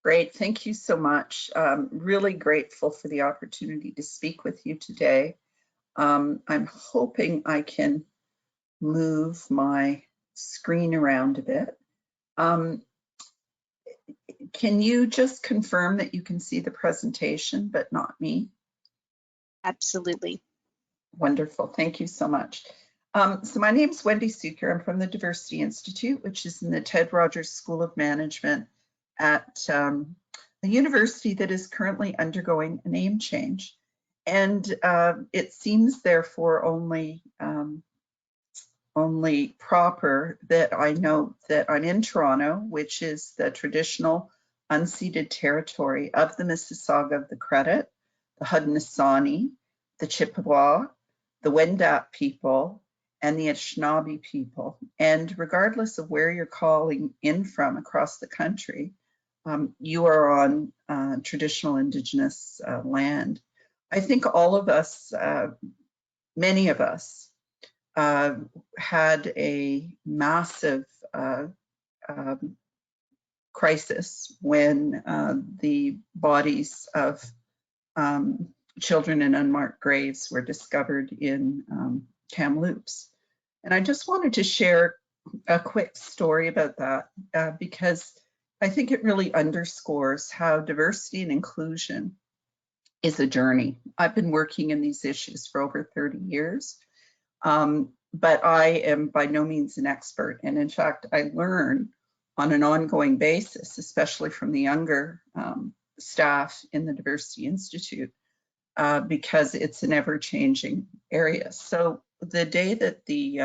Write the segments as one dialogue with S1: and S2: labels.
S1: Great, thank you so much. Really grateful for the opportunity to speak with you today. I'm hoping I can move my screen around a bit. Can you just confirm that you can see the presentation, but not me?
S2: Absolutely.
S1: Wonderful, thank you so much. So my name is Wendy Suker. I'm from the Diversity Institute, which is in the Ted Rogers School of Management at a university that is currently undergoing a name change. And it seems therefore only proper that I note that I'm in Toronto, which is the traditional unceded territory of the Mississauga of the Credit, the Haudenosaunee, the Chippewa, the Wendat people, and the Anishinaabe people. And regardless of where you're calling in from across the country, you are on traditional Indigenous land. I think all of us, many of us, had a massive crisis when the bodies of children in unmarked graves were discovered in Kamloops. And I just wanted to share a quick story about that because I think it really underscores how diversity and inclusion is a journey. I've been working in these issues for over 30 years, but I am by no means an expert. And in fact, I learn on an ongoing basis, especially from the younger staff in the Diversity Institute, because it's an ever-changing area. So the day that the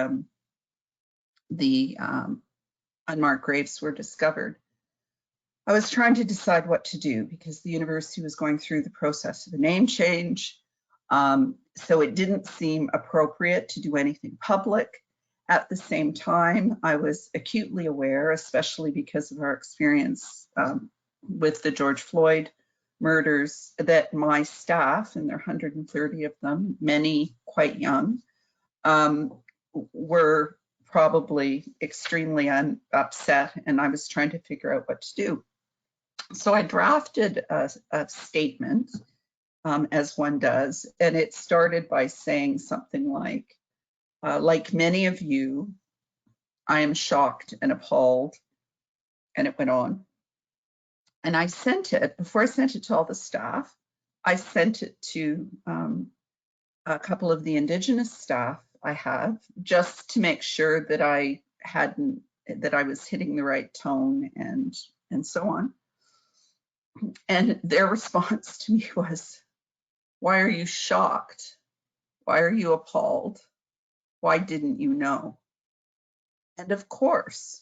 S1: unmarked graves were discovered, I was trying to decide what to do because the university was going through the process of a name change. So it didn't seem appropriate to do anything public. At the same time, I was acutely aware, especially because of our experience with the George Floyd murders, that my staff, and there are 130 of them, many quite young, were probably extremely upset, and I was trying to figure out what to do. So I drafted a statement, as one does, and it started by saying something like many of you, I am shocked and appalled, and it went on. And I sent it, before I sent it to all the staff, I sent it to a couple of the Indigenous staff I have, just to make sure that I was hitting the right tone and so on. And their response to me was, why are you shocked? Why are you appalled? Why didn't you know? And of course,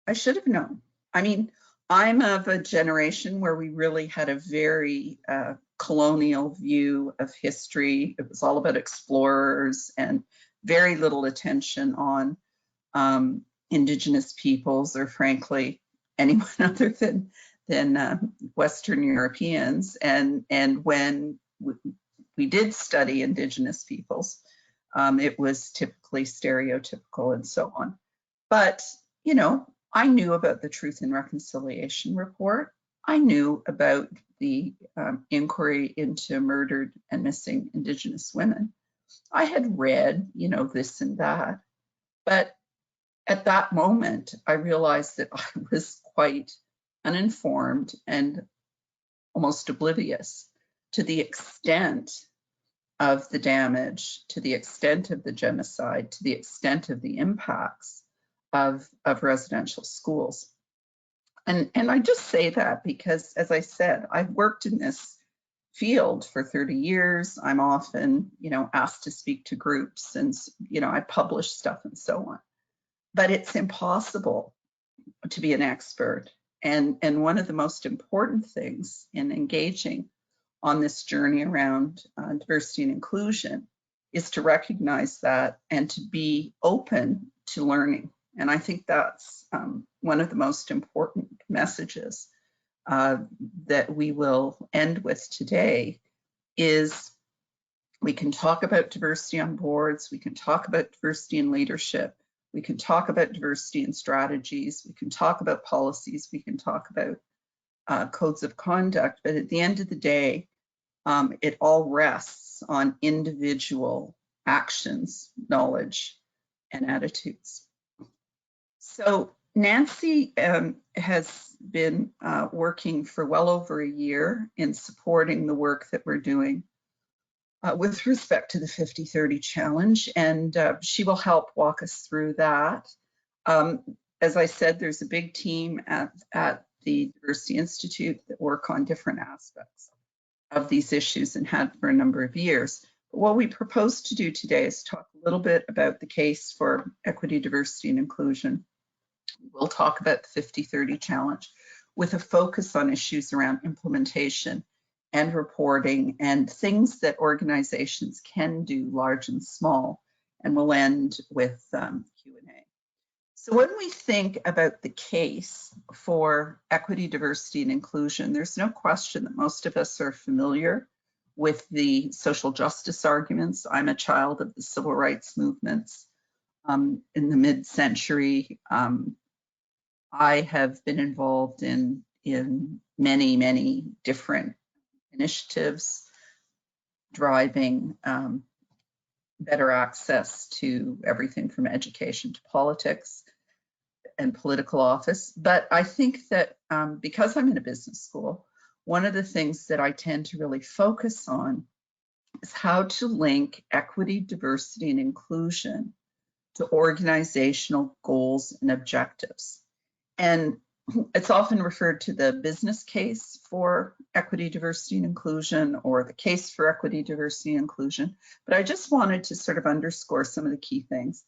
S1: I should have known. I mean, I'm of a generation where we really had a very colonial view of history. It was all about explorers and very little attention on Indigenous peoples, or frankly, anyone other than Western Europeans. And when we did study Indigenous peoples, it was typically stereotypical and so on. But, you know, I knew about the Truth and Reconciliation report. I knew about the inquiry into murdered and missing Indigenous women. I had read, you know, this and that. But at that moment, I realized that I was quite uninformed and almost oblivious to the extent of the damage, to the extent of the genocide, to the extent of the impacts of residential schools. And I just say that because, as I said, I've worked in this field for 30 years. I'm often, you know, asked to speak to groups, and, you know, I publish stuff and so on. But it's impossible to be an expert. And one of the most important things in engaging on this journey around diversity and inclusion is to recognize that and to be open to learning. And I think that's one of the most important messages that we will end with today is we can talk about diversity on boards, we can talk about diversity in leadership, we can talk about diversity in strategies, we can talk about policies, we can talk about codes of conduct, but at the end of the day, it all rests on individual actions, knowledge, and attitudes. So Nancy has been working for well over a year in supporting the work that we're doing with respect to the 50-30 challenge, and she will help walk us through that. As I said, there's a big team at the Diversity Institute that work on different aspects of these issues and had for a number of years. But what we propose to do today is talk a little bit about the case for equity, diversity, and inclusion. We'll talk about the 50-30 challenge with a focus on issues around implementation and reporting and things that organizations can do, large and small, and we'll end with Q&A. So when we think about the case for equity, diversity, and inclusion, there's no question that most of us are familiar with the social justice arguments. I'm a child of the civil rights movements in the mid-century. I have been involved in many, many different initiatives driving better access to everything from education to politics and political office. But I think that because I'm in a business school, one of the things that I tend to really focus on is how to link equity, diversity, and inclusion to organizational goals and objectives. And it's often referred to the business case for equity, diversity, and inclusion, or the case for equity, diversity, and inclusion. But I just wanted to sort of underscore some of the key things.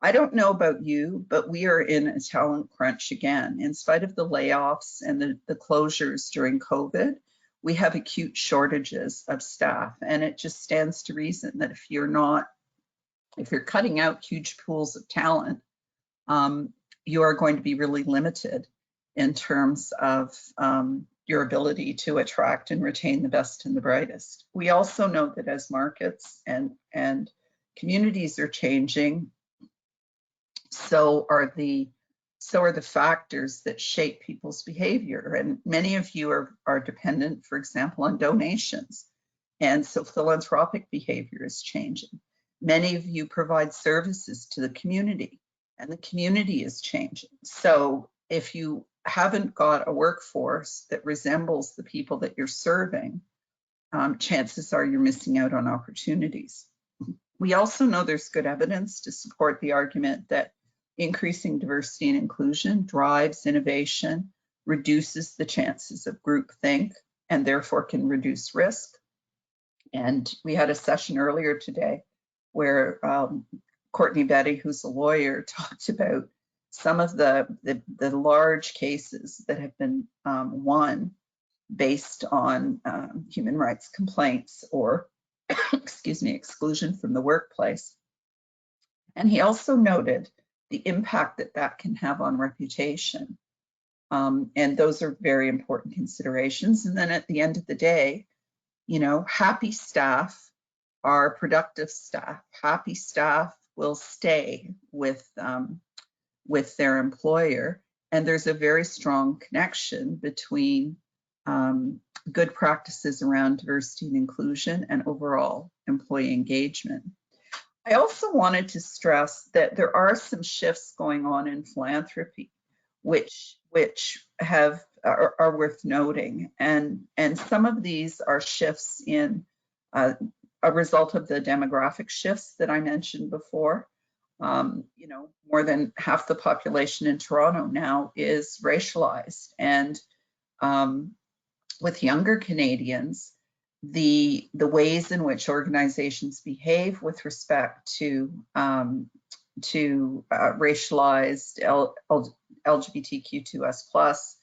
S1: I don't know about you, but we are in a talent crunch again. In spite of the layoffs and the closures during COVID, we have acute shortages of staff. And it just stands to reason that if you're cutting out huge pools of talent, you are going to be really limited in terms of your ability to attract and retain the best and the brightest. We also know that as markets and communities are changing, so are the factors that shape people's behavior. And many of you are dependent, for example, on donations. And so philanthropic behavior is changing. Many of you provide services to the community, and the community is changing. So if you haven't got a workforce that resembles the people that you're serving, chances are you're missing out on opportunities. We also know there's good evidence to support the argument that increasing diversity and inclusion drives innovation, reduces the chances of groupthink, and therefore can reduce risk. And we had a session earlier today where Courtney Betty, who's a lawyer, talked about some of the large cases that have been won based on human rights complaints or, excuse me, exclusion from the workplace. And he also noted the impact that can have on reputation. And those are very important considerations. And then at the end of the day, you know, happy staff are productive staff. Happy staff will stay with their employer. And there's a very strong connection between good practices around diversity and inclusion and overall employee engagement. I also wanted to stress that there are some shifts going on in philanthropy, which are worth noting. And some of these are shifts in a result of the demographic shifts that I mentioned before. You know, more than half the population in Toronto now is racialized, and with younger Canadians, the ways in which organizations behave with respect to racialized LGBTQ2S+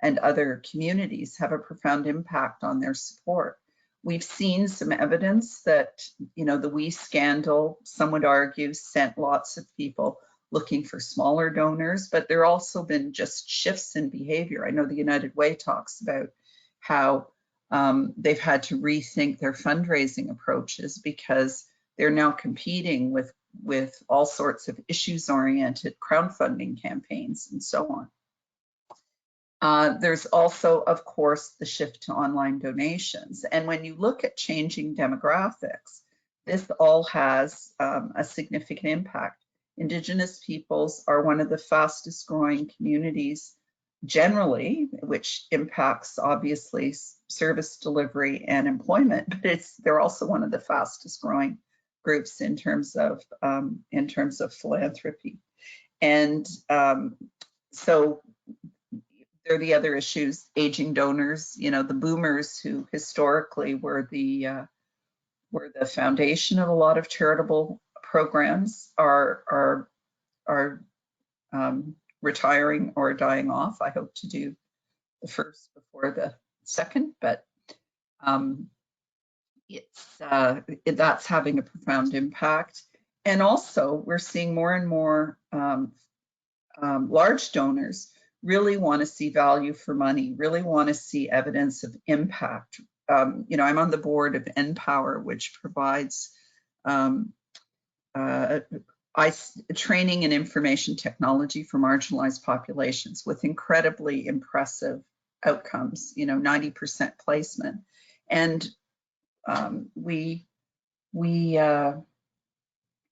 S1: and other communities have a profound impact on their support. We've seen some evidence that, you know, the WE scandal, some would argue, sent lots of people looking for smaller donors, but there also been just shifts in behavior. I know the United Way talks about how they've had to rethink their fundraising approaches because they're now competing with all sorts of issues-oriented crowdfunding campaigns and so There's also, of course, the shift to online donations. And when you look at changing demographics, this all has a significant impact. Indigenous peoples are one of the fastest growing communities generally, which impacts obviously service delivery and employment, but they're also one of the fastest growing groups in terms of philanthropy. And so there are the other issues, aging donors, the boomers who historically were the foundation of a lot of charitable programs are retiring or dying off. I hope to do the first before the second, but that's having a profound impact. And also, we're seeing more and more large donors really want to see value for money, really want to see evidence of impact. I'm on the board of NPower, which provides training and information technology for marginalized populations with incredibly impressive outcomes, 90% placement. And we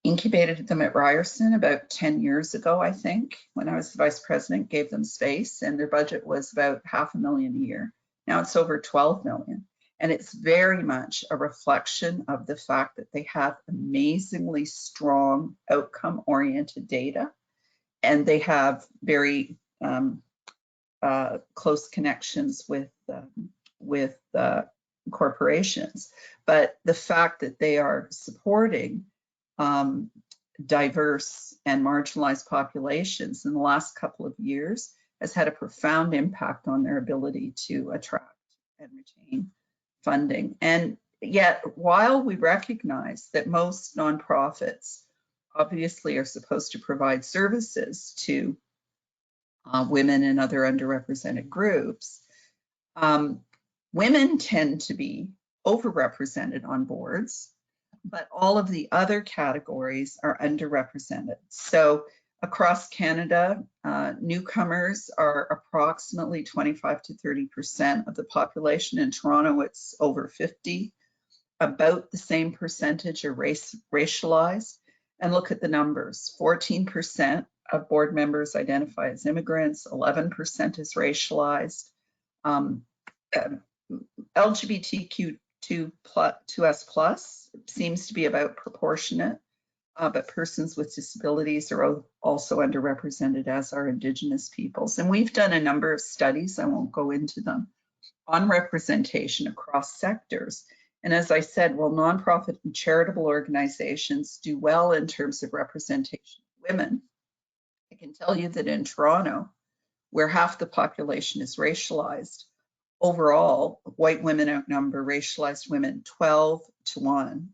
S1: incubated them at Ryerson about 10 years ago, I think, when I was the vice president, gave them space, and their budget was about $500,000 a year. Now it's over 12 million. And it's very much a reflection of the fact that they have amazingly strong outcome-oriented data, and they have very close connections with corporations. But the fact that they are supporting diverse and marginalized populations in the last couple of years has had a profound impact on their ability to attract and retain funding. And yet, while we recognize that most nonprofits obviously are supposed to provide services to women and other underrepresented groups, women tend to be overrepresented on boards, but all of the other categories are underrepresented. So across Canada, newcomers are approximately 25 to 30% of the population. In Toronto, it's over 50. About the same percentage are racialized. And look at the numbers. 14% of board members identify as immigrants, 11% is racialized. LGBTQ2S+ seems to be about proportionate, but persons with disabilities are also underrepresented, as are Indigenous peoples. And we've done a number of studies, I won't go into them, on representation across sectors. And as I said, while nonprofit and charitable organizations do well in terms of representation of women, I can tell you that in Toronto, where half the population is racialized, overall, white women outnumber racialized women 12 to 1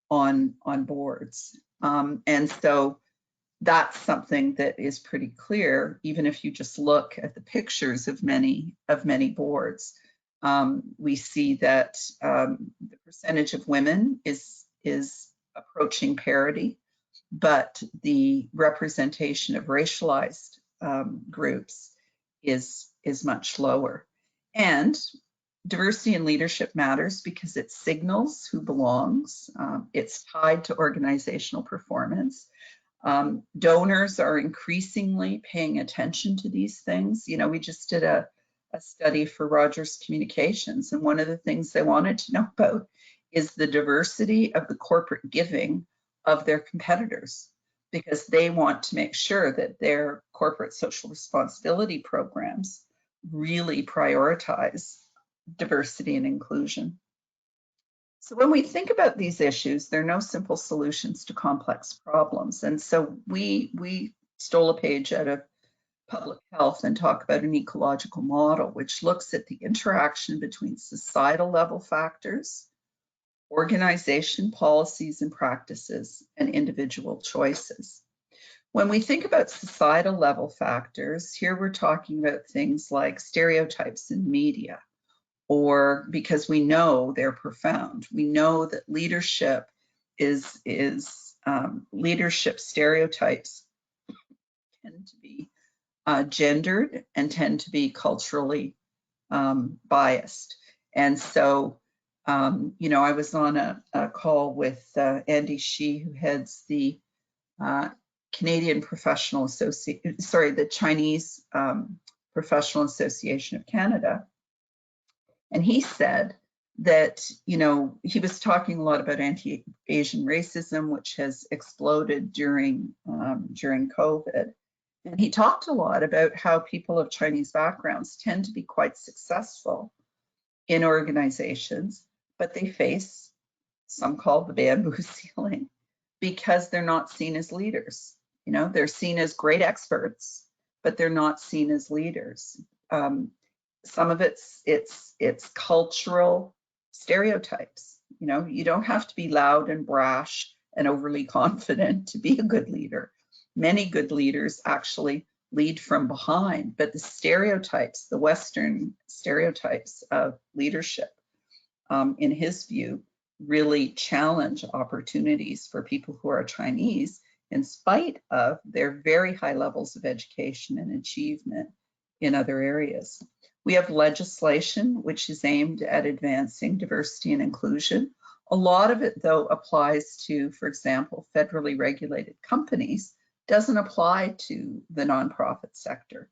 S1: on boards. And so that's something that is pretty clear, even if you just look at the pictures of many boards. We see that the percentage of women is approaching parity, but the representation of racialized groups is much lower. And diversity in leadership matters because it signals who belongs. It's tied to organizational performance. Donors are increasingly paying attention to these things. We just did a study for Rogers Communications, and one of the things they wanted to know about is the diversity of the corporate giving of their competitors, because they want to make sure that their corporate social responsibility programs really prioritize diversity and inclusion. So when we think about these issues, there are no simple solutions to complex problems. And so we stole a page out of public health and talk about an ecological model, which looks at the interaction between societal level factors, organization, policies and practices, and individual choices. When we think about societal level factors, here we're talking about things like stereotypes in media, or because we know they're profound. We know that leadership leadership stereotypes tend to be gendered and tend to be culturally biased. And so, I was on a call with Andy Shi, who heads the Canadian Professional Association, the Chinese Professional Association of Canada. And he said that, he was talking a lot about anti-Asian racism, which has exploded during COVID. And he talked a lot about how people of Chinese backgrounds tend to be quite successful in organizations, but they face, some call the bamboo ceiling, because they're not seen as leaders. They're seen as great experts, but they're not seen as leaders. Some of it's cultural stereotypes. You don't have to be loud and brash and overly confident to be a good leader. Many good leaders actually lead from behind, but the stereotypes, the Western stereotypes of leadership, in his view, really challenge opportunities for people who are Chinese in spite of their very high levels of education and achievement in other areas. We have legislation which is aimed at advancing diversity and inclusion. A lot of it, though, applies to, for example, federally regulated companies, doesn't apply to the nonprofit sector.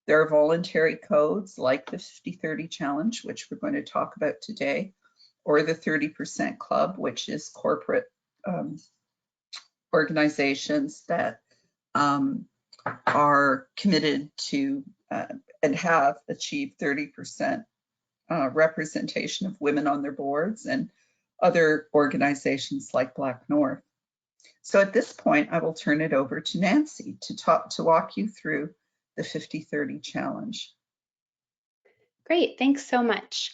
S1: There are voluntary codes like the 50-30 challenge, which we're going to talk about today, or the 30% club, which is corporate organizations that are committed to and have achieved 30% representation of women on their boards, and other organizations like Black North. So at this point, I will turn it over to Nancy to walk you through the 50-30 challenge.
S2: Great, thanks so much.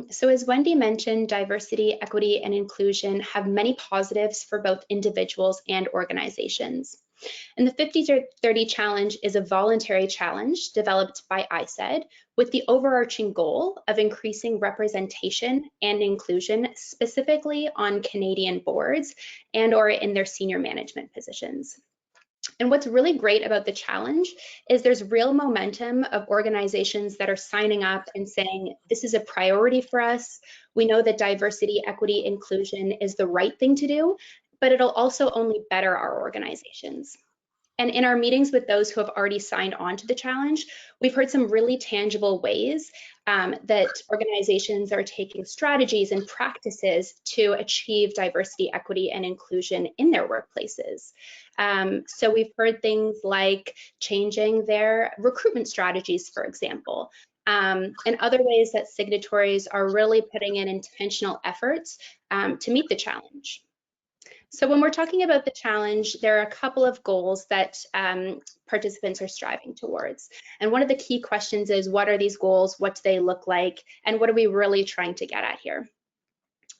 S2: So as Wendy mentioned, diversity, equity, and inclusion have many positives for both individuals and organizations. And the 50-30 challenge is a voluntary challenge developed by ISED with the overarching goal of increasing representation and inclusion specifically on Canadian boards and/or in their senior management positions. And what's really great about the challenge is there's real momentum of organizations that are signing up and saying, this is a priority for us. We know that diversity, equity, inclusion is the right thing to do, but it'll also only better our organizations. And in our meetings with those who have already signed on to the challenge, we've heard some really tangible ways that organizations are taking strategies and practices to achieve diversity, equity, and inclusion in their workplaces. So we've heard things like changing their recruitment strategies, for example, and other ways that signatories are really putting in intentional efforts to meet the challenge. So when we're talking about the challenge, there are a couple of goals that participants are striving towards. And one of the key questions is, what are these goals? What do they look like? And what are we really trying to get at here?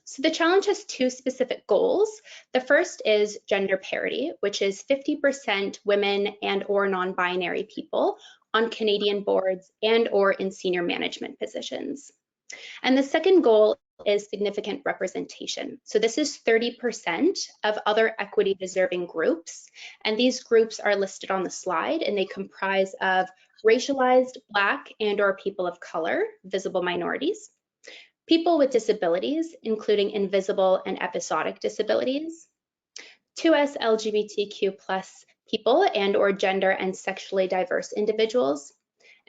S2: So the challenge has two specific goals. The first is gender parity, which is 50% women and/or non-binary people on Canadian boards and/or in senior management positions. And the second goal is significant representation. So this is 30% of other equity deserving groups. And these groups are listed on the slide, and they comprise of racialized, Black and/or people of color, visible minorities, people with disabilities, including invisible and episodic disabilities, 2S LGBTQ+ people and/or gender and sexually diverse individuals,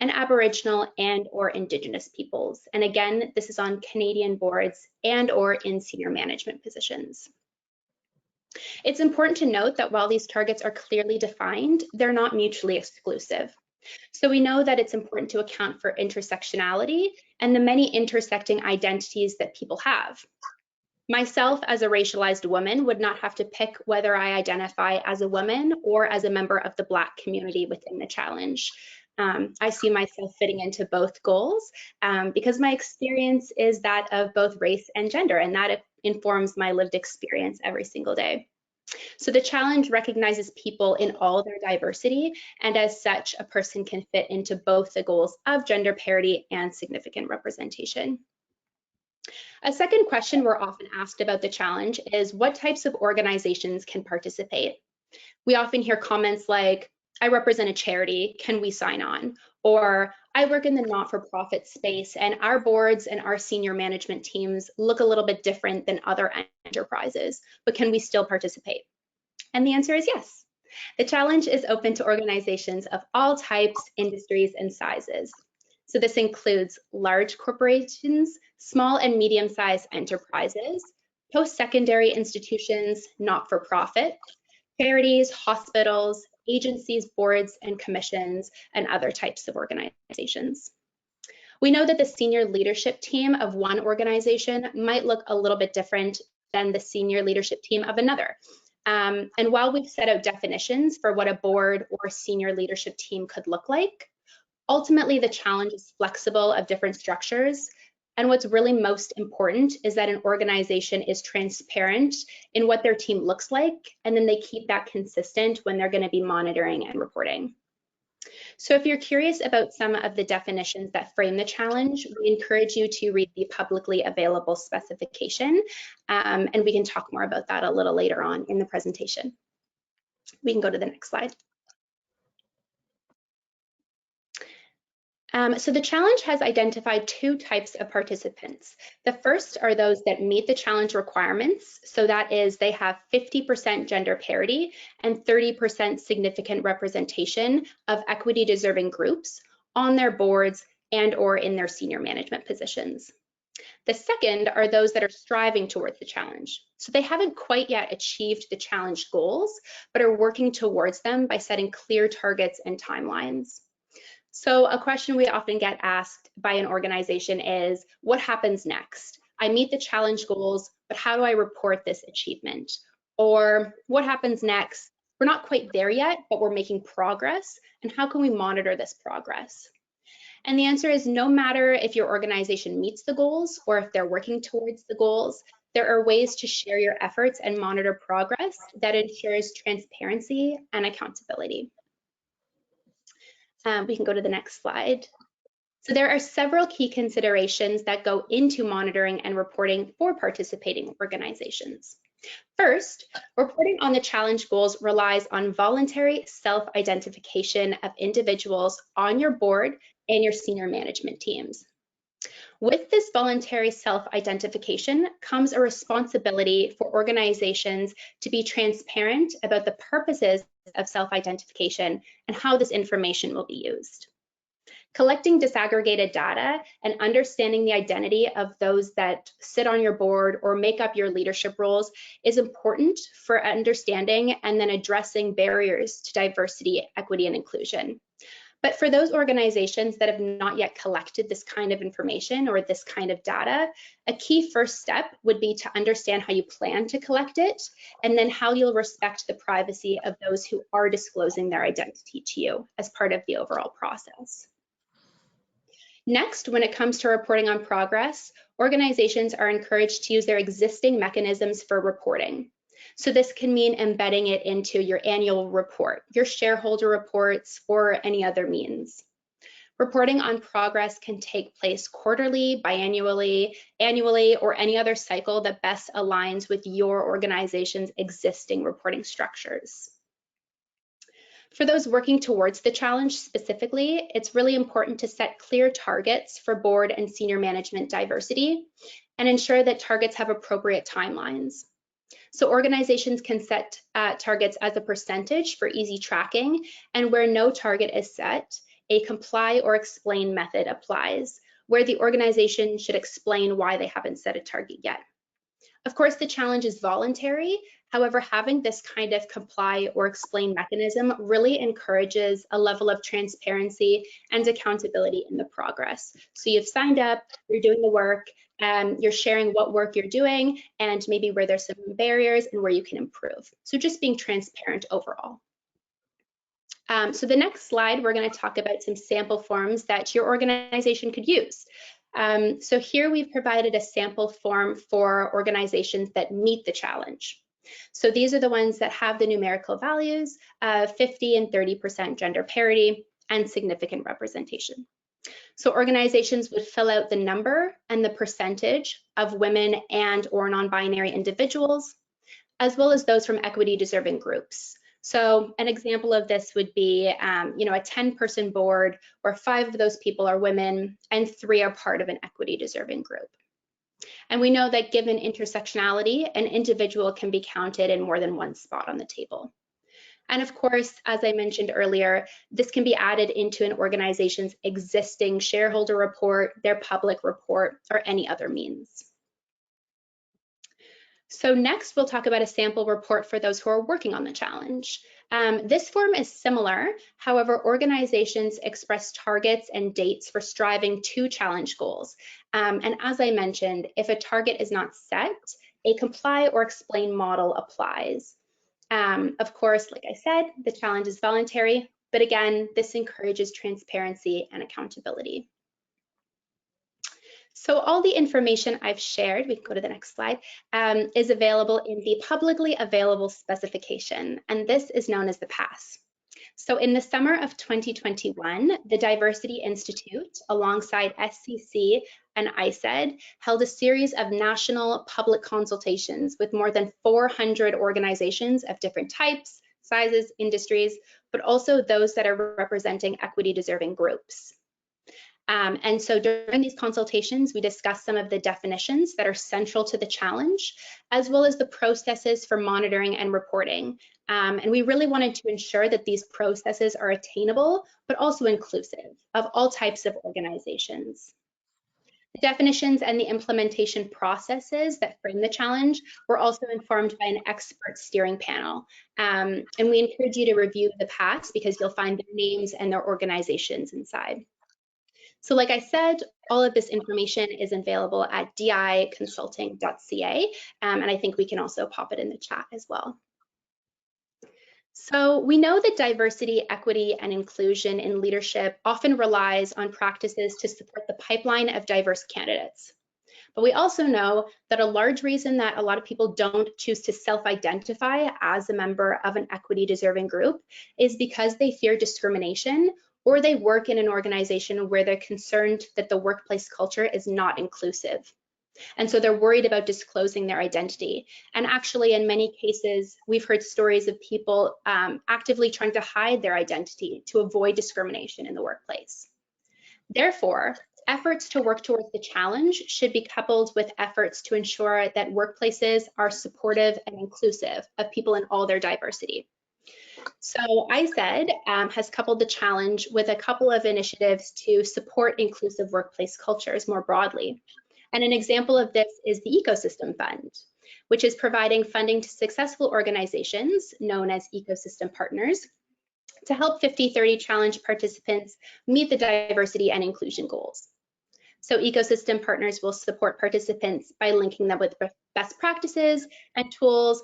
S2: and Aboriginal and/or Indigenous peoples. And again, this is on Canadian boards and/or in senior management positions. It's important to note that while these targets are clearly defined, they're not mutually exclusive. So we know that it's important to account for intersectionality and the many intersecting identities that people have. Myself, as a racialized woman, would not have to pick whether I identify as a woman or as a member of the Black community within the challenge. I see myself fitting into both goals because my experience is that of both race and gender, and that informs my lived experience every single day. So the challenge recognizes people in all their diversity, and as such, a person can fit into both the goals of gender parity and significant representation. A second question we're often asked about the challenge is, what types of organizations can participate? We often hear comments like, I represent a charity, can we sign on? Or I work in the not-for-profit space and our boards and our senior management teams look a little bit different than other enterprises, but can we still participate? And the answer is yes. The challenge is open to organizations of all types, industries, and sizes. So this includes large corporations, small and medium-sized enterprises, post-secondary institutions, not-for-profit, charities, hospitals, agencies, boards, and commissions, and other types of organizations. We know that the senior leadership team of one organization might look a little bit different than the senior leadership team of another. And while we've set out definitions for what a board or senior leadership team could look like, ultimately the challenge is flexible of different structures. And what's really most important is that an organization is transparent in what their team looks like, and then they keep that consistent when they're going to be monitoring and reporting. So if you're curious about some of the definitions that frame the challenge, we encourage you to read the publicly available specification, and we can talk more about that a little later on in the presentation. We can go to the next slide. So the challenge has identified two types of participants. The first are those that meet the challenge requirements. So that is, they have 50% gender parity and 30% significant representation of equity deserving groups on their boards and or in their senior management positions. The second are those that are striving towards the challenge. So they haven't quite yet achieved the challenge goals, but are working towards them by setting clear targets and timelines. So a question we often get asked by an organization is, what happens next? I meet the challenge goals, but how do I report this achievement? Or what happens next? We're not quite there yet, but we're making progress. And how can we monitor this progress? And the answer is, no matter if your organization meets the goals or if they're working towards the goals, there are ways to share your efforts and monitor progress that ensures transparency and accountability. We can go to the next slide. So there are several key considerations that go into monitoring and reporting for participating organizations. First, reporting on the challenge goals relies on voluntary self-identification of individuals on your board and your senior management teams. With this voluntary self-identification comes a responsibility for organizations to be transparent about the purposes of self-identification and how this information will be used. Collecting disaggregated data and understanding the identity of those that sit on your board or make up your leadership roles is important for understanding and then addressing barriers to diversity, equity, and inclusion. But for those organizations that have not yet collected this kind of information or this kind of data, a key first step would be to understand how you plan to collect it, and then how you'll respect the privacy of those who are disclosing their identity to you as part of the overall process. Next, when it comes to reporting on progress, organizations are encouraged to use their existing mechanisms for reporting. So this can mean embedding it into your annual report, your shareholder reports, or any other means. Reporting on progress can take place quarterly, biannually, annually, or any other cycle that best aligns with your organization's existing reporting structures. For those working towards the challenge specifically, it's really important to set clear targets for board and senior management diversity and ensure that targets have appropriate timelines. So organizations can set targets as a percentage for easy tracking, and where no target is set, a comply or explain method applies, where the organization should explain why they haven't set a target yet. Of course, the challenge is voluntary. However, having this kind of comply or explain mechanism really encourages a level of transparency and accountability in the progress. So you've signed up, you're doing the work, you're sharing what work you're doing and maybe where there's some barriers and where you can improve. So just being transparent overall. So the next slide, we're going to talk about some sample forms that your organization could use. So here we've provided a sample form for organizations that meet the challenge. So these are the ones that have the numerical values of 50 and 30% gender parity and significant representation. So organizations would fill out the number and the percentage of women and or non-binary individuals, as well as those from equity deserving groups. So an example of this would be, a 10-person board where 5 of those people are women and 3 are part of an equity deserving group. And we know that given intersectionality, an individual can be counted in more than one spot on the table. And of course, as I mentioned earlier, this can be added into an organization's existing shareholder report, their public report, or any other means. So next, we'll talk about a sample report for those who are working on the challenge. This form is similar. However, organizations express targets and dates for striving to challenge goals. And as I mentioned, if a target is not set, a comply or explain model applies. Of course, like I said, the challenge is voluntary, but again, this encourages transparency and accountability. So all the information I've shared, we can go to the next slide, is available in the publicly available specification, and this is known as the PASS. So in the summer of 2021, the Diversity Institute, alongside SCC and ISED, held a series of national public consultations with more than 400 organizations of different types, sizes, industries, but also those that are representing equity deserving groups. And so during these consultations, we discussed some of the definitions that are central to the challenge, as well as the processes for monitoring and reporting. And we really wanted to ensure that these processes are attainable, but also inclusive of all types of organizations. The definitions and the implementation processes that frame the challenge were also informed by an expert steering panel. And we encourage you to review the PASS because you'll find their names and their organizations inside. So like I said, all of this information is available at diconsulting.ca, and I think we can also pop it in the chat as well. So we know that diversity, equity, and inclusion in leadership often relies on practices to support the pipeline of diverse candidates. But we also know that a large reason that a lot of people don't choose to self-identify as a member of an equity deserving group is because they fear discrimination, or they work in an organization where they're concerned that the workplace culture is not inclusive. And so they're worried about disclosing their identity. And actually, in many cases, we've heard stories of people actively trying to hide their identity to avoid discrimination in the workplace. Therefore, efforts to work towards the challenge should be coupled with efforts to ensure that workplaces are supportive and inclusive of people in all their diversity. So ISED has coupled the challenge with a couple of initiatives to support inclusive workplace cultures more broadly. And an example of this is the Ecosystem Fund, which is providing funding to successful organizations known as ecosystem partners to help 50/30 challenge participants meet the diversity and inclusion goals. So ecosystem partners will support participants by linking them with best practices and tools,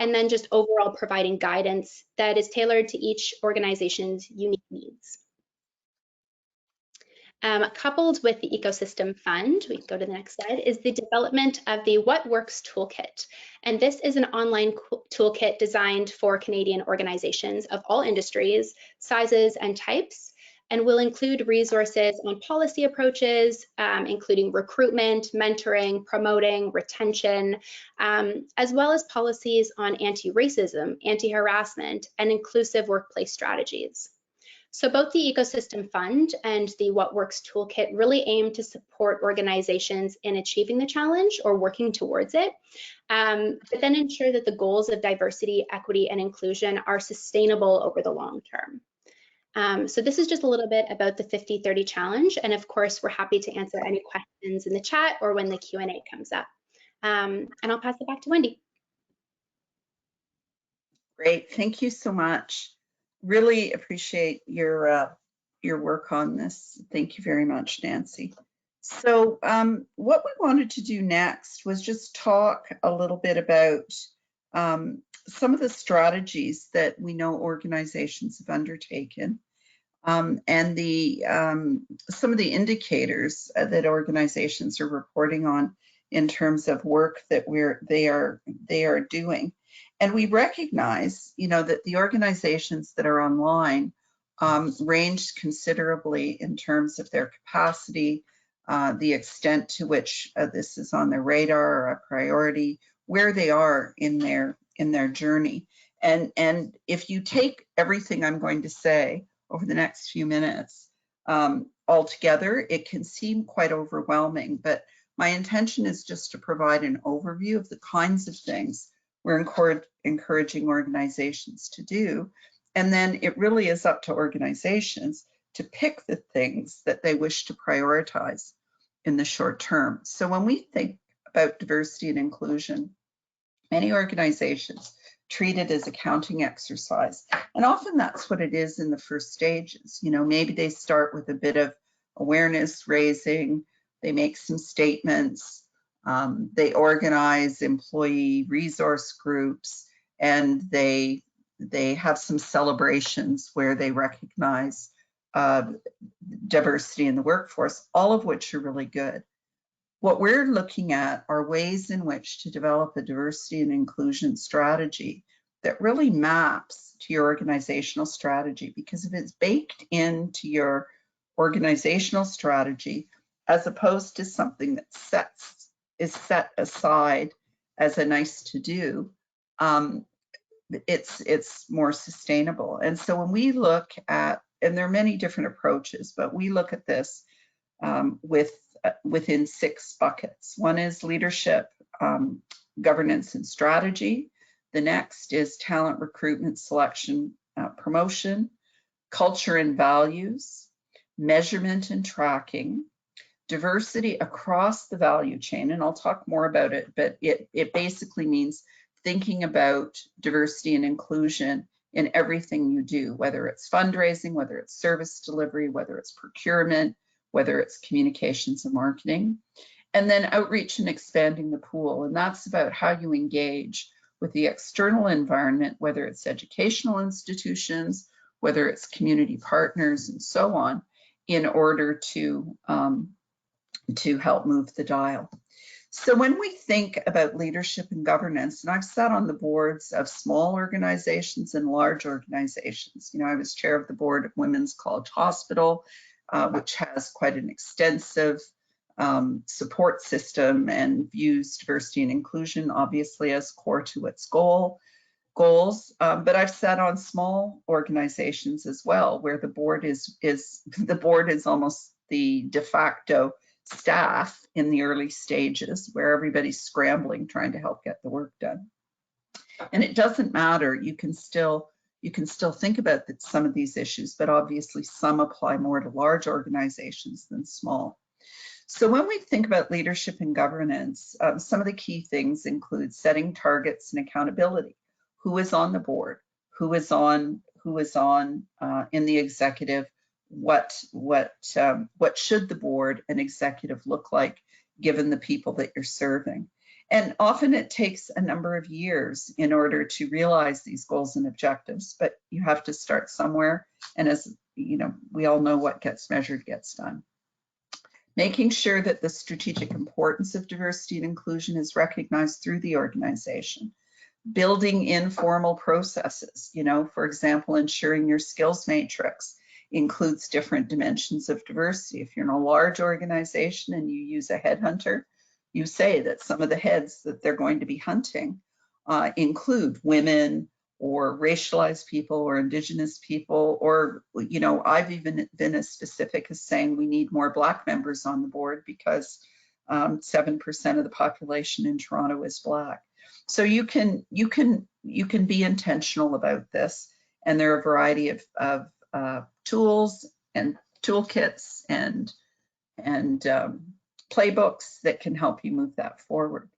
S2: and then just overall providing guidance that is tailored to each organization's unique needs. Coupled with the Ecosystem Fund, we can go to the next slide, is the development of the What Works Toolkit. And this is an online toolkit designed for Canadian organizations of all industries, sizes, and types, and will include resources on policy approaches, including recruitment, mentoring, promoting, retention, as well as policies on anti-racism, anti-harassment, and inclusive workplace strategies. So both the Ecosystem Fund and the What Works Toolkit really aim to support organizations in achieving the challenge or working towards it, but then ensure that the goals of diversity, equity, and inclusion are sustainable over the long term. So this is just a little bit about the 50/30 challenge, and of course we're happy to answer any questions in the chat or when the Q&A comes up. And I'll pass it back to Wendy.
S1: Great, thank you so much. Really appreciate your work on this. Thank you very much, Nancy. So what we wanted to do next was just talk a little bit about some of the strategies that we know organizations have undertaken, and some of the indicators that organizations are reporting on in terms of work that they are doing. And we recognize, that the organizations that are online range considerably in terms of their capacity, the extent to which this is on their radar or a priority, where they are in their journey. And if you take everything I'm going to say over the next few minutes altogether, it can seem quite overwhelming, but my intention is just to provide an overview of the kinds of things we're encouraging organizations to do. And then it really is up to organizations to pick the things that they wish to prioritize in the short term. So when we think about diversity and inclusion, many organizations treat it as a counting exercise. And often that's what it is in the first stages. You know, maybe they start with a bit of awareness raising, they make some statements, they organize employee resource groups, and they have some celebrations where they recognize diversity in the workforce, all of which are really good. What we're looking at are ways in which to develop a diversity and inclusion strategy that really maps to your organizational strategy, because if it's baked into your organizational strategy, as opposed to something that is set aside as a nice to do, it's more sustainable. And so when we look at, and there are many different approaches, but we look at this within 6 buckets. One is leadership, governance and strategy. The next is talent recruitment, selection, promotion, culture and values, measurement and tracking, diversity across the value chain. And I'll talk more about it, but it basically means thinking about diversity and inclusion in everything you do, whether it's fundraising, whether it's service delivery, whether it's procurement, whether it's communications and marketing. And then outreach and expanding the pool. And that's about how you engage with the external environment, whether it's educational institutions, whether it's community partners and so on, in order to help move the dial. So when we think about leadership and governance, and I've sat on the boards of small organizations and large organizations. You know, I was chair of the board of Women's College Hospital, which has quite an extensive support system and views diversity and inclusion obviously as core to its goals. But I've sat on small organizations as well, where the board is almost the de facto staff in the early stages, where everybody's scrambling trying to help get the work done. And it doesn't matter, you can still think about some of these issues, but obviously some apply more to large organizations than small. So when we think about leadership and governance, some of the key things include setting targets and accountability. Who is on the board? Who is on in the executive? What should the board and executive look like given the people that you're serving? And often it takes a number of years in order to realize these goals and objectives, but you have to start somewhere. And as you know, we all know what gets measured gets done. Making sure that the strategic importance of diversity and inclusion is recognized through the organization. Building informal processes, you know, for example, ensuring your skills matrix includes different dimensions of diversity. If you're in a large organization and you use a headhunter, you say that some of the heads that they're going to be hunting include women or racialized people or Indigenous people, or, you know, I've even been as specific as saying we need more Black members on the board because 7% of the population in Toronto is Black. So you can be intentional about this, and there are a variety of tools and toolkits and playbooks that can help you move that forward.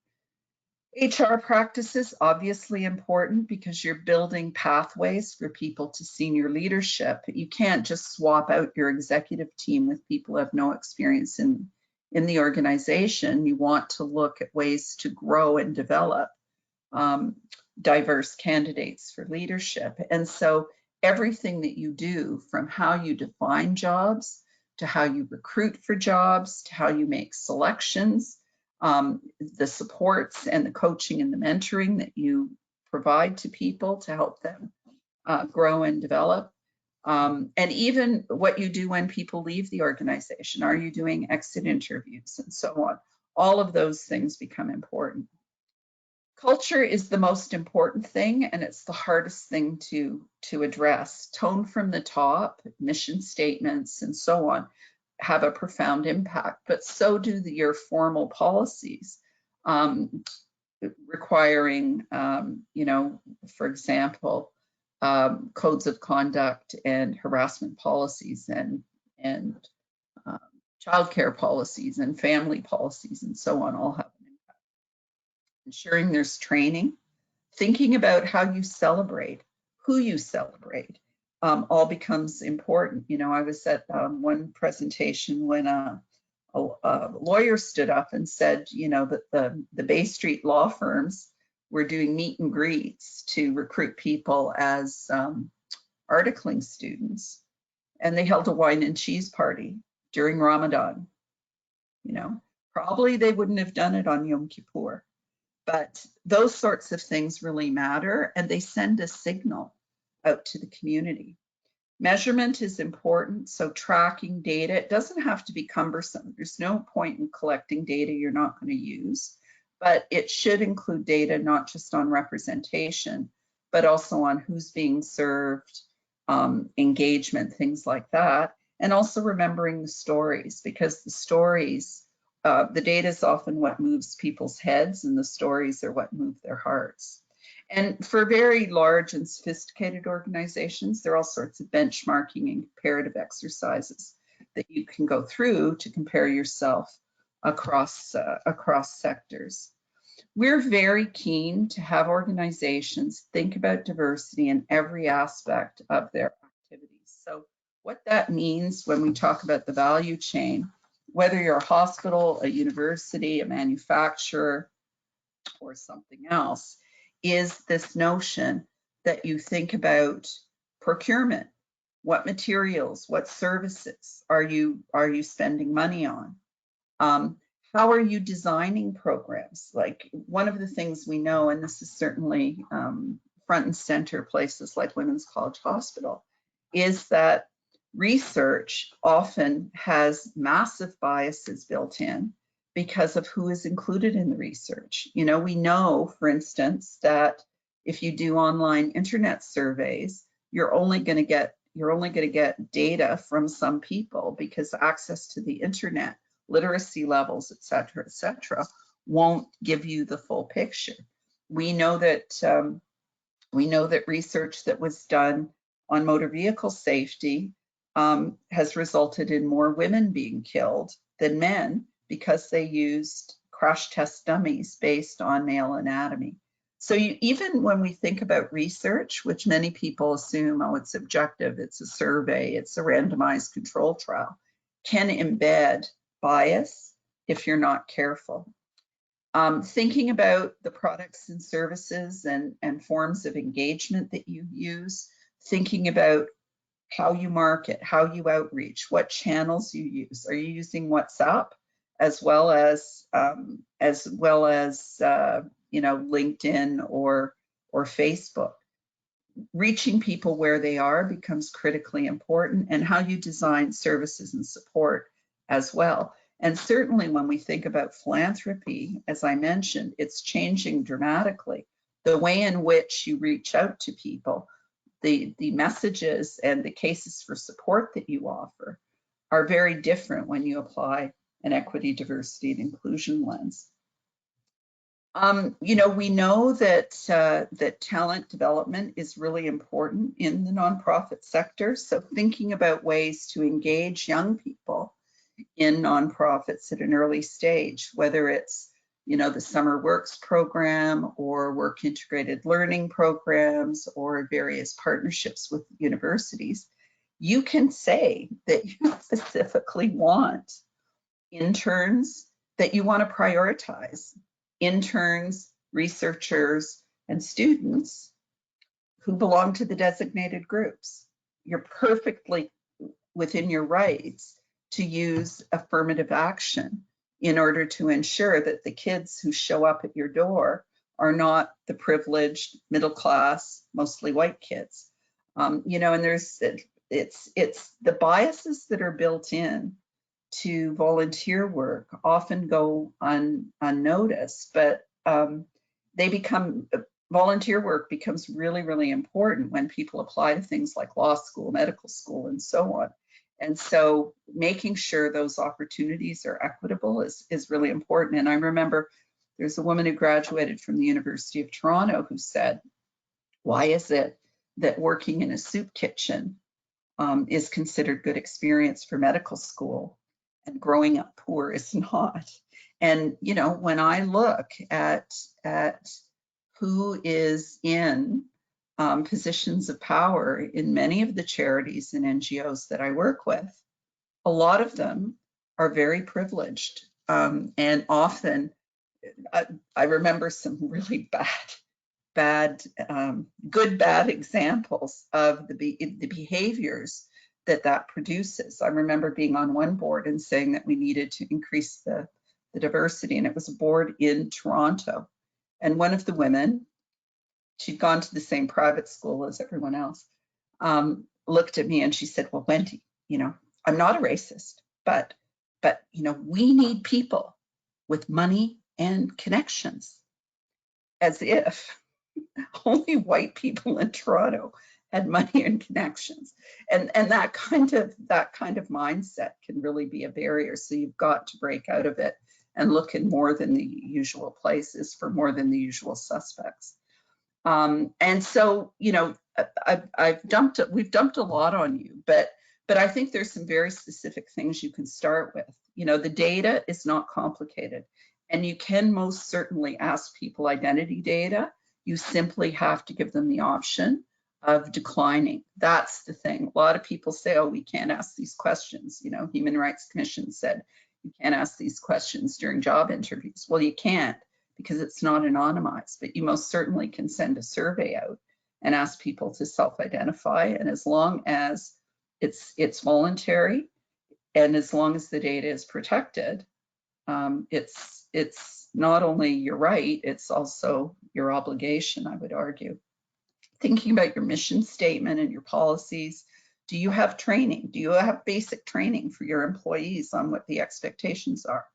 S1: HR practices, obviously important because you're building pathways for people to senior leadership. You can't just swap out your executive team with people who have no experience in the organization. You want to look at ways to grow and develop diverse candidates for leadership. And so everything that you do, from how you define jobs, to how you recruit for jobs, to how you make selections, the supports and the coaching and the mentoring that you provide to people to help them grow and develop, and even what you do when people leave the organization. Are you doing exit interviews and so on? All of those things become important. Culture is the most important thing, and it's the hardest thing to address. Tone from the top, mission statements, and so on have a profound impact, but so do your formal policies, requiring, for example, codes of conduct and harassment policies and childcare policies and family policies and so on all have an impact. Ensuring there's training, thinking about how you celebrate, who you celebrate, all becomes important. I was at one presentation when a lawyer stood up and said, that the Bay Street law firms were doing meet and greets to recruit people as articling students, and they held a wine and cheese party during Ramadan. Probably they wouldn't have done it on Yom Kippur. But those sorts of things really matter, and they send a signal out to the community. Measurement is important, so tracking data, it doesn't have to be cumbersome. There's no point in collecting data you're not going to use, but it should include data not just on representation, but also on who's being served, engagement, things like that, and also remembering the stories, because the stories, the data is often what moves people's heads, and the stories are what move their hearts. And for very large and sophisticated organizations, there are all sorts of benchmarking and comparative exercises that you can go through to compare yourself across sectors. We're very keen to have organizations think about diversity in every aspect of their activities. So what that means when we talk about the value chain, whether you're a hospital, a university, a manufacturer, or something else, is this notion that you think about procurement. What materials, what services are you spending money on? How are you designing programs? Like, one of the things we know, and this is certainly front and center places like Women's College Hospital, is that research often has massive biases built in because of who is included in the research. We know, for instance, that if you do online internet surveys, you're only going to get data from some people, because access to the internet, literacy levels, et cetera, won't give you the full picture. We know that research that was done on motor vehicle safety has resulted in more women being killed than men, because they used crash test dummies based on male anatomy. So even when we think about research, which many people assume, oh, it's objective, it's a survey, it's a randomized control trial, can embed bias if you're not careful. Thinking about the products and services and forms of engagement that you use, thinking about how you market, how you outreach, what channels you use. Are you using WhatsApp as well as LinkedIn or Facebook? Reaching people where they are becomes critically important, and how you design services and support as well. And certainly when we think about philanthropy, as I mentioned, it's changing dramatically. The way in which you reach out to people, the messages and the cases for support that you offer are very different when you apply an equity, diversity, and inclusion lens. We know that talent development is really important in the nonprofit sector. So thinking about ways to engage young people in nonprofits at an early stage, whether it's the Summer Works program or work integrated learning programs or various partnerships with universities, you can say that you specifically want interns, that you want to prioritize interns, researchers, and students who belong to the designated groups. You're perfectly within your rights to use affirmative action in order to ensure that the kids who show up at your door are not the privileged, middle class, mostly white kids. And it's the biases that are built in to volunteer work often go unnoticed, but they become, volunteer work becomes really, really important when people apply to things like law school, medical school, and so on. And so making sure those opportunities are equitable is really important. And I remember there's a woman who graduated from the University of Toronto who said, why is it that working in a soup kitchen is considered good experience for medical school and growing up poor is not? And, you know, when I look at who is in positions of power in many of the charities and NGOs that I work with, a lot of them are very privileged. And often, I remember some really bad, good, bad examples of the behaviors that produces. I remember being on one board and saying that we needed to increase the diversity, and it was a board in Toronto. And one of the women, she'd gone to the same private school as everyone else, looked at me and she said, well, Wendy, you know, I'm not a racist, but you know, we need people with money and connections, as if only white people in Toronto had money and connections. And that kind of mindset can really be a barrier. So you've got to break out of it and look in more than the usual places for more than the usual suspects. And so, you know, we've dumped a lot on you, but I think there's some very specific things you can start with. You know, the data is not complicated, and you can most certainly ask people identity data. You simply have to give them the option of declining. That's the thing. A lot of people say, oh, we can't ask these questions. You know, Human Rights Commission said you can't ask these questions during job interviews. Well, you can't, because it's not anonymized, but you most certainly can send a survey out and ask people to self-identify. And as long as it's voluntary, and as long as the data is protected, it's not only your right, it's also your obligation, I would argue. Thinking about your mission statement and your policies, do you have training? Do you have basic training for your employees on what the expectations are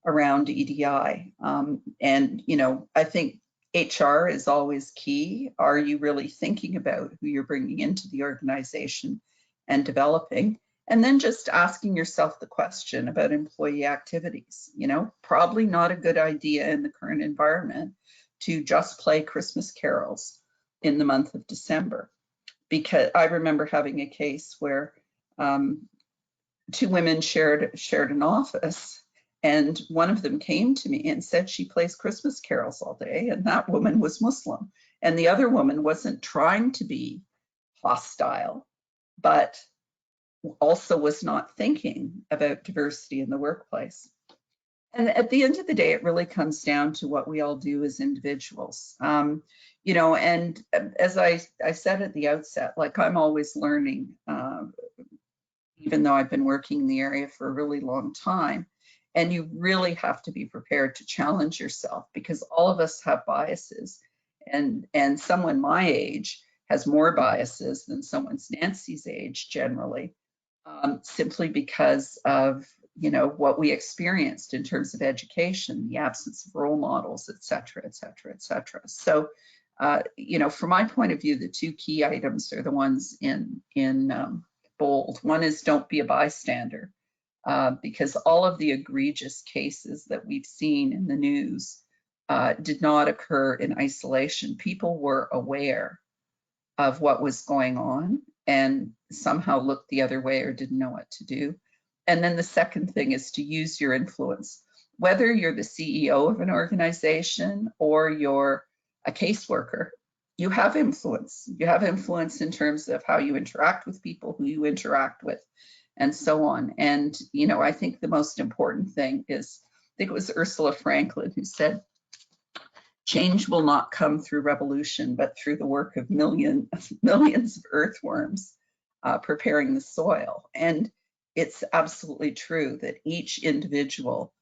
S1: around EDI? And, you know, I think HR is always key. Are you really thinking about who you're bringing into the organization and developing? And then just asking yourself the question about employee activities. You know, probably not a good idea in the current environment to just play Christmas carols in the month of December. Because I remember having a case where two women shared an office, and one of them came to me and said she plays Christmas carols all day, and that woman was Muslim. And the other woman wasn't trying to be hostile, but also was not thinking about diversity in the workplace. And at the end of the day, it really comes down to what we all do as individuals. You know, and as I said at the outset, like, I'm always learning, even though I've been working in the area for a really long time. And you really have to be prepared to challenge yourself, because all of us have biases, and someone my age has more biases than someone's Nancy's age generally, simply because of, you know, what we experienced in terms of education, the absence of role models, et cetera, et cetera, et cetera. So, you know, from my point of view, the two key items are the ones in bold. One is don't be a bystander, because all of the egregious cases that we've seen in the news did not occur in isolation. People were aware of what was going on and somehow looked the other way or didn't know what to do. And then the second thing is to use your influence. Whether you're the CEO of an organization or you're a caseworker, you have influence. You have influence in terms of how you interact with people, who you interact with, and so on. And, you know, I think the most important thing is, I think it was Ursula Franklin who said, change will not come through revolution, but through the work of millions of earthworms preparing the soil. And it's absolutely true that each individual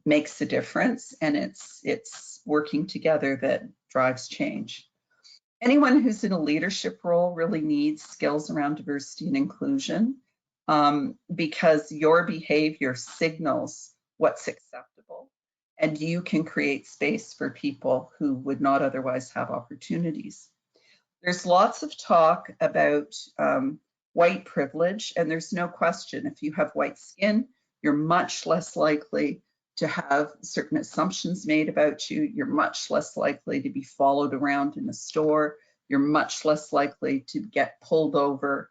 S1: makes a difference, and it's working together that drives change. Anyone who's in a leadership role really needs skills around diversity and inclusion, because your behavior signals what's acceptable. and you can create space for people who would not otherwise have opportunities. There's lots of talk about white privilege, and there's no question if you have white skin, you're much less likely to have certain assumptions made about you. You're much less likely to be followed around in a store. You're much less likely to get pulled over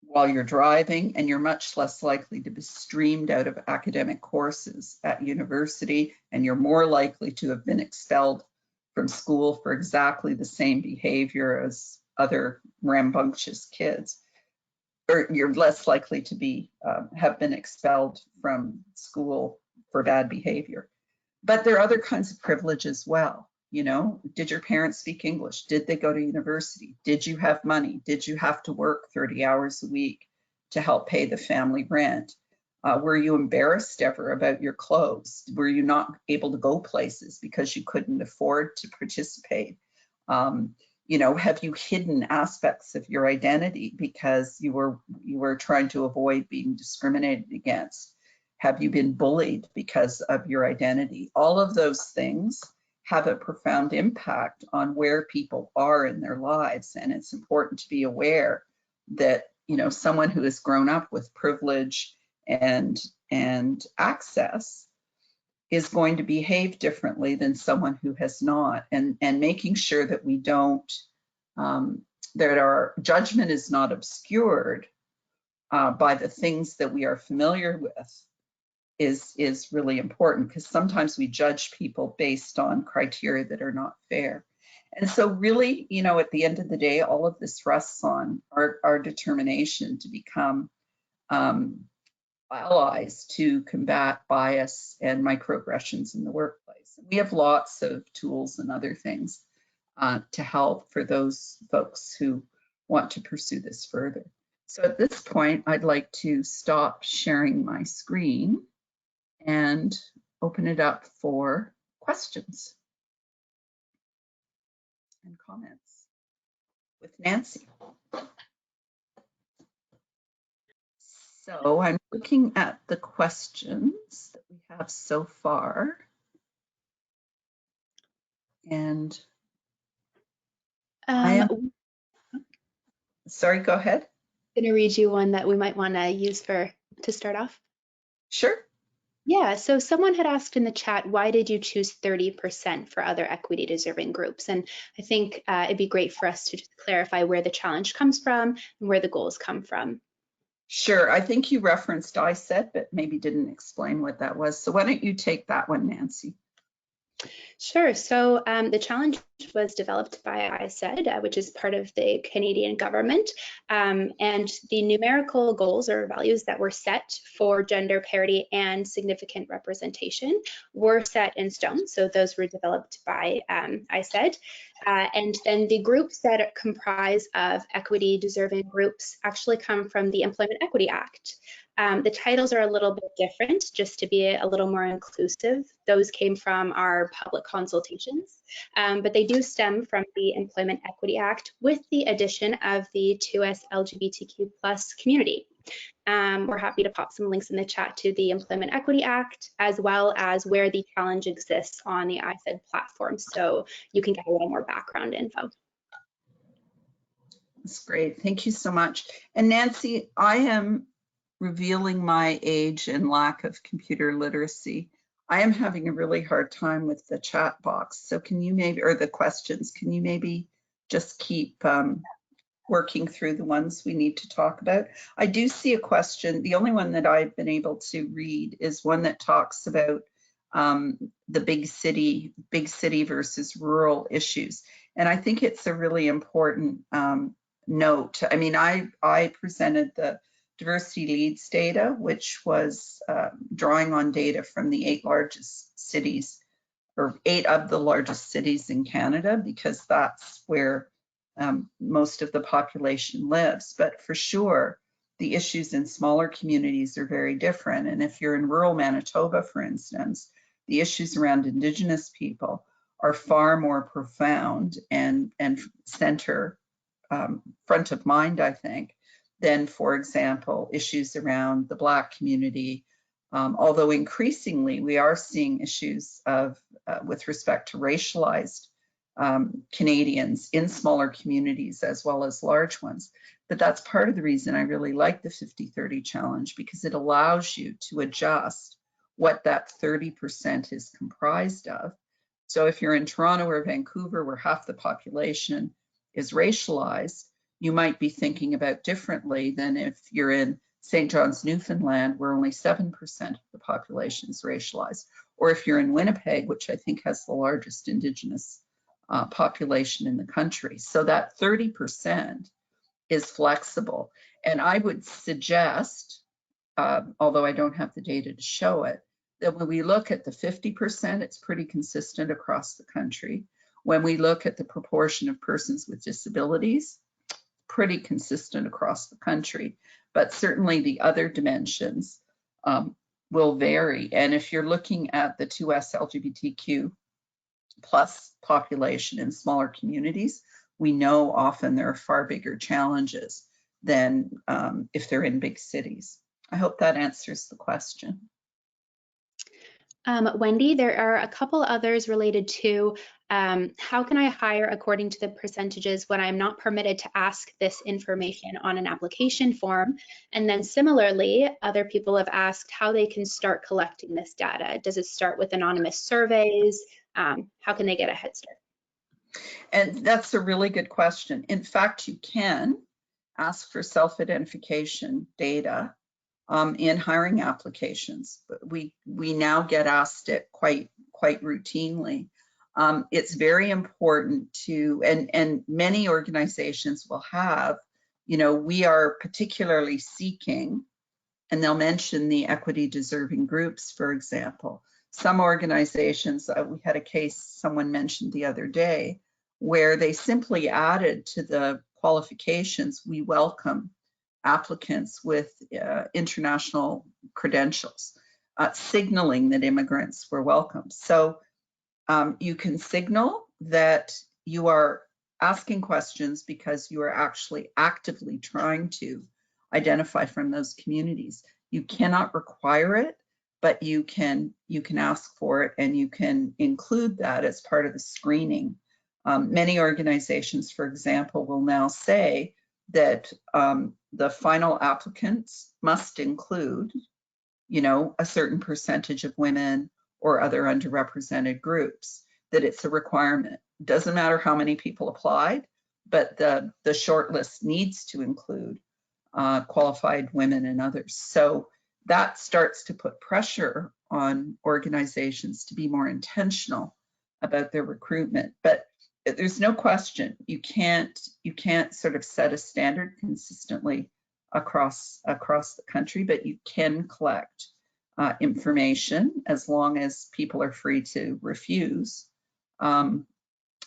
S1: while you're driving, and you're much less likely to be streamed out of academic courses at university, and you're more likely to have been expelled from school for exactly the same behavior as other rambunctious kids. Or you're less likely to be have been expelled from school for bad behavior. But there are other kinds of privilege as well. You know, did your parents speak English? Did they go to university? Did you have money? Did you have to work 30 hours a week to help pay the family rent? Were you embarrassed ever about your clothes? Were you not able to go places because you couldn't afford to participate? You know, have you hidden aspects of your identity because you were trying to avoid being discriminated against? Have you been bullied because of your identity? All of those things have a profound impact on where people are in their lives. And it's important to be aware that, you know, someone who has grown up with privilege and access is going to behave differently than someone who has not, and making sure that we don't, that our judgment is not obscured by the things that we are familiar with is really important, because sometimes we judge people based on criteria that are not fair. And so really, you know, at the end of the day, all of this rests on our determination to become allies to combat bias and microaggressions in the workplace. We have lots of tools and other things to help for those folks who want to pursue this further. So at this point, I'd like to stop sharing my screen and open it up for questions and comments with Nancy. So I'm looking at the questions that we have so far. And I am, sorry, go ahead.
S2: I'm going to read you one that we might want to use to start off.
S1: Sure.
S2: Yeah, so someone had asked in the chat, why did you choose 30% for other equity deserving groups? And I think it'd be great for us to just clarify where the challenge comes from and where the goals come from.
S1: Sure, I think you referenced ISED, but maybe didn't explain what that was. So why don't you take that one, Nancy?
S2: Sure. So the challenge was developed by ISED, which is part of the Canadian government. And the numerical goals or values that were set for gender parity and significant representation were set in stone. So those were developed by ISED. And then the groups that comprise of equity deserving groups actually come from the Employment Equity Act. The titles are a little bit different, just to be a little more inclusive. Those came from our public consultations, but they do stem from the Employment Equity Act with the addition of the 2S LGBTQ+ community. We're happy to pop some links in the chat to the Employment Equity Act, as well as where the challenge exists on the ISED platform, so you can get a little more background info.
S1: That's great. Thank you so much. And Nancy, I am revealing my age and lack of computer literacy. I am having a really hard time with the chat box. So can you maybe, or the questions, can you maybe just keep working through the ones we need to talk about? I do see a question. The only one that I've been able to read is one that talks about the big city versus rural issues. And I think it's a really important note. I mean, I presented the diversity leads data, which was drawing on data from the 8 largest cities, or 8 of the largest cities in Canada, because that's where most of the population lives. But for sure, the issues in smaller communities are very different. And if you're in rural Manitoba, for instance, the issues around Indigenous people are far more profound and center front of mind, I think, than, for example, issues around the Black community Although increasingly we are seeing issues of with respect to racialized Canadians in smaller communities as well as large ones. But that's part of the reason I really like the 50-30 challenge, because it allows you to adjust what that 30% is comprised of. So if you're in Toronto or Vancouver, where half the population is racialized, you might be thinking about differently than if you're in St. John's, Newfoundland, where only 7% of the population is racialized, or if you're in Winnipeg, which I think has the largest Indigenous population in the country. So that 30% is flexible. And I would suggest, although I don't have the data to show it, that when we look at the 50%, it's pretty consistent across the country. When we look at the proportion of persons with disabilities, pretty consistent across the country. But certainly the other dimensions will vary. And if you're looking at the 2S LGBTQ plus population in smaller communities, we know often there are far bigger challenges than if they're in big cities. I hope that answers the question.
S2: Wendy, there are a couple others related to how can I hire according to the percentages when I'm not permitted to ask this information on an application form? And then similarly, other people have asked how they can start collecting this data. Does it start with anonymous surveys? How can they get a head start?
S1: And that's a really good question. In fact, you can ask for self-identification data in hiring applications. We now get asked it quite routinely. It's very important to, and many organizations will have, we are particularly seeking, and they'll mention the equity deserving groups, for example. Some organizations, we had a case someone mentioned the other day, where they simply added to the qualifications, we welcome applicants with international credentials, signaling that immigrants were welcome. So you can signal that you are asking questions because you are actually actively trying to identify from those communities. You cannot require it, but you can ask for it, and you can include that as part of the screening. Many organizations, for example, will now say that the final applicants must include, a certain percentage of women or other underrepresented groups, that it's a requirement. Doesn't matter how many people applied, but the short list needs to include qualified women and others. So that starts to put pressure on organizations to be more intentional about their recruitment. But there's no question, you can't sort of set a standard consistently across the country, but you can collect information as long as people are free to refuse about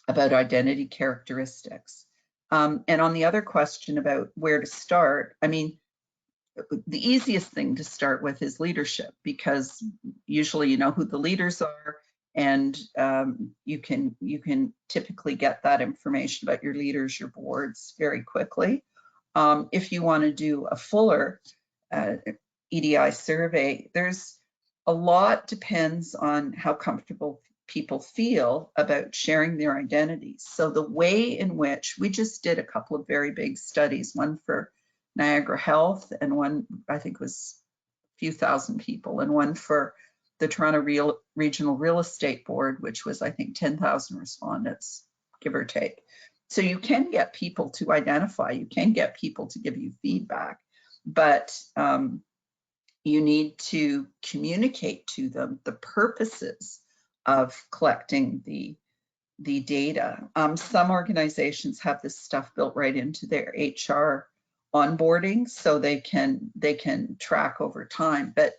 S1: identity characteristics. And on the other question about where to start, I mean, the easiest thing to start with is leadership, because usually you know who the leaders are, and you can typically get that information about your leaders, your boards, very quickly. If you want to do a fuller EDI survey, there's a lot depends on how comfortable people feel about sharing their identities. So the way in which we just did a couple of very big studies, one for Niagara Health and one I think was a few thousand people, and one for the Toronto Regional Real Estate Board, which was I think 10,000 respondents, give or take. So you can get people to identify, you can get people to give you feedback, but you need to communicate to them the purposes of collecting the data. Some organizations have this stuff built right into their HR onboarding, so they can track over time. But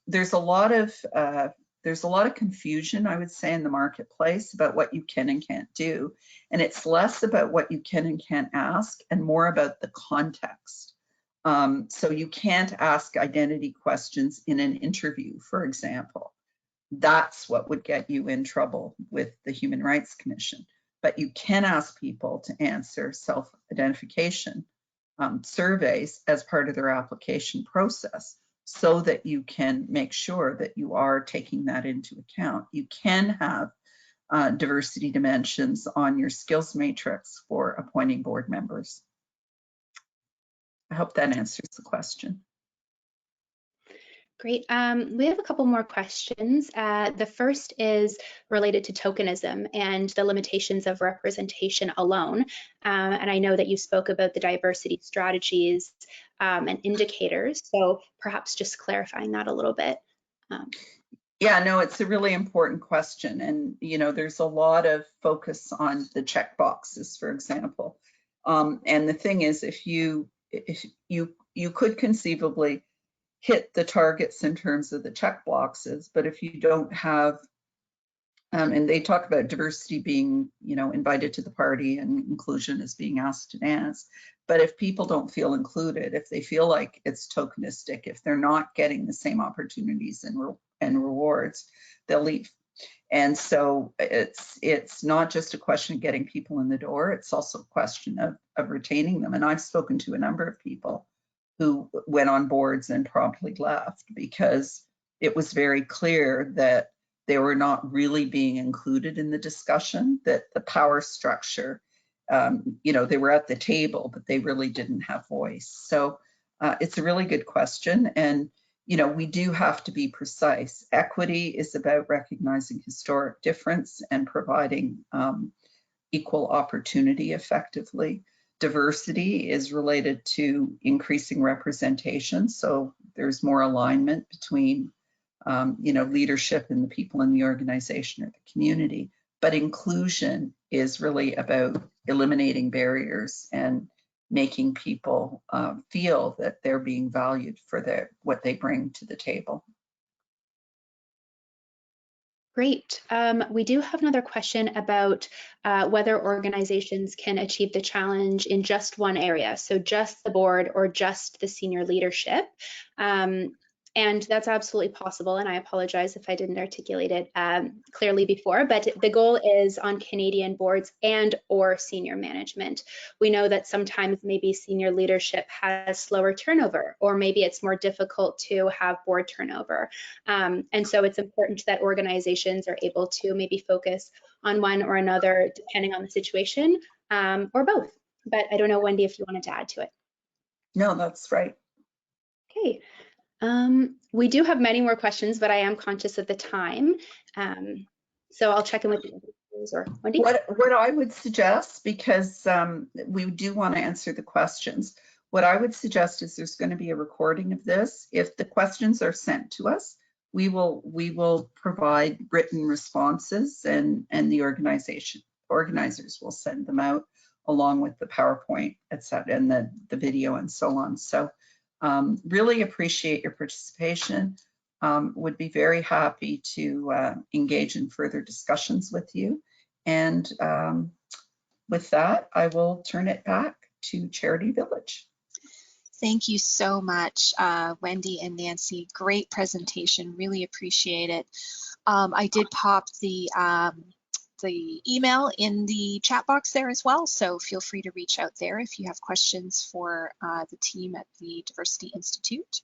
S1: there's a lot of confusion, I would say, in the marketplace about what you can and can't do, and it's less about what you can and can't ask and more about the context. So you can't ask identity questions in an interview, for example. That's what would get you in trouble with the Human Rights Commission. But you can ask people to answer self-identification surveys as part of their application process. so that you can make sure that you are taking that into account. You can have diversity dimensions on your skills matrix for appointing board members. I hope that answers the question.
S2: Great. We have a couple more questions. The first is related to tokenism and the limitations of representation alone. And I know that you spoke about the diversity strategies and indicators, so perhaps just clarifying that a little bit.
S1: Yeah, no, it's a really important question. And, you know, there's a lot of focus on the check boxes, for example. And the thing is, if you could conceivably hit the targets in terms of the check boxes, but if you don't have, and they talk about diversity being, you know, invited to the party and inclusion is being asked to dance. But if people don't feel included, if they feel like it's tokenistic, if they're not getting the same opportunities and rewards, they'll leave. And so it's not just a question of getting people in the door, it's also a question of retaining them. And I've spoken to a number of people who went on boards and promptly left because it was very clear that they were not really being included in the discussion, that the power structure, you know, they were at the table, but they really didn't have voice. So it's a really good question. And, you know, we do have to be precise. Equity is about recognizing historic difference and providing equal opportunity effectively. Diversity is related to increasing representation. So there's more alignment between, you know, leadership and the people in the organization or the community. But inclusion is really about eliminating barriers and making people feel that they're being valued for what they bring to the table.
S2: Great. We do have another question about whether organizations can achieve the challenge in just one area, so just the board or just the senior leadership. And that's absolutely possible, and I apologize if I didn't articulate it clearly before, but the goal is on Canadian boards and or senior management. We know that sometimes maybe senior leadership has slower turnover, or maybe it's more difficult to have board turnover. And so it's important that organizations are able to maybe focus on one or another depending on the situation, or both. But I don't know, Wendy, if you wanted to add to it.
S1: No, that's right.
S2: Okay. We do have many more questions, but I am conscious of the time. So I'll check in with you or Wendy.
S1: What I would suggest, because we do want to answer the questions, what I would suggest is there's going to be a recording of this. If the questions are sent to us, we will provide written responses, and the organizers will send them out along with the PowerPoint, etc., and the video and so on. So really appreciate your participation. Would be very happy to engage in further discussions with you. And with that, I will turn it back to Charity Village.
S3: Thank you so much, Wendy and Nancy. Great presentation, really appreciate it. I did pop the email in the chat box there as well, so feel free to reach out there if you have questions for the team at the Diversity Institute.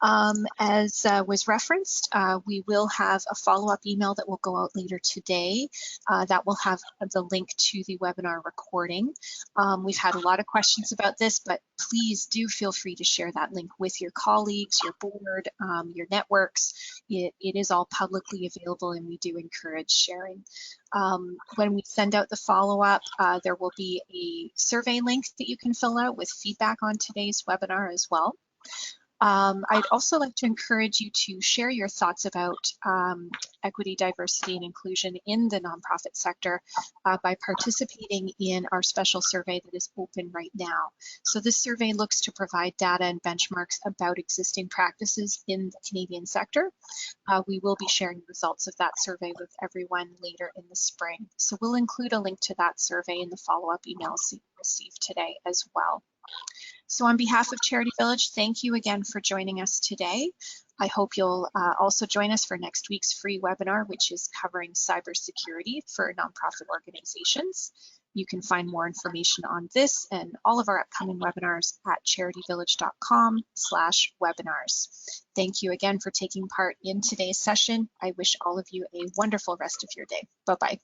S3: As was referenced, we will have a follow-up email that will go out later today that will have the link to the webinar recording. We've had a lot of questions about this, but please do feel free to share that link with your colleagues, your board, your networks. It is all publicly available, and we do encourage sharing. When we send out the follow-up, there will be a survey link that you can fill out with feedback on today's webinar as well. I'd also like to encourage you to share your thoughts about equity, diversity, and inclusion in the nonprofit sector by participating in our special survey that is open right now. So this survey looks to provide data and benchmarks about existing practices in the Canadian sector. We will be sharing the results of that survey with everyone later in the spring. So we'll include a link to that survey in the follow-up emails you received today as well. So on behalf of Charity Village, thank you again for joining us today. I hope you'll also join us for next week's free webinar, which is covering cybersecurity for nonprofit organizations. You can find more information on this and all of our upcoming webinars at charityvillage.com/webinars. Thank you again for taking part in today's session. I wish all of you a wonderful rest of your day. Bye-bye.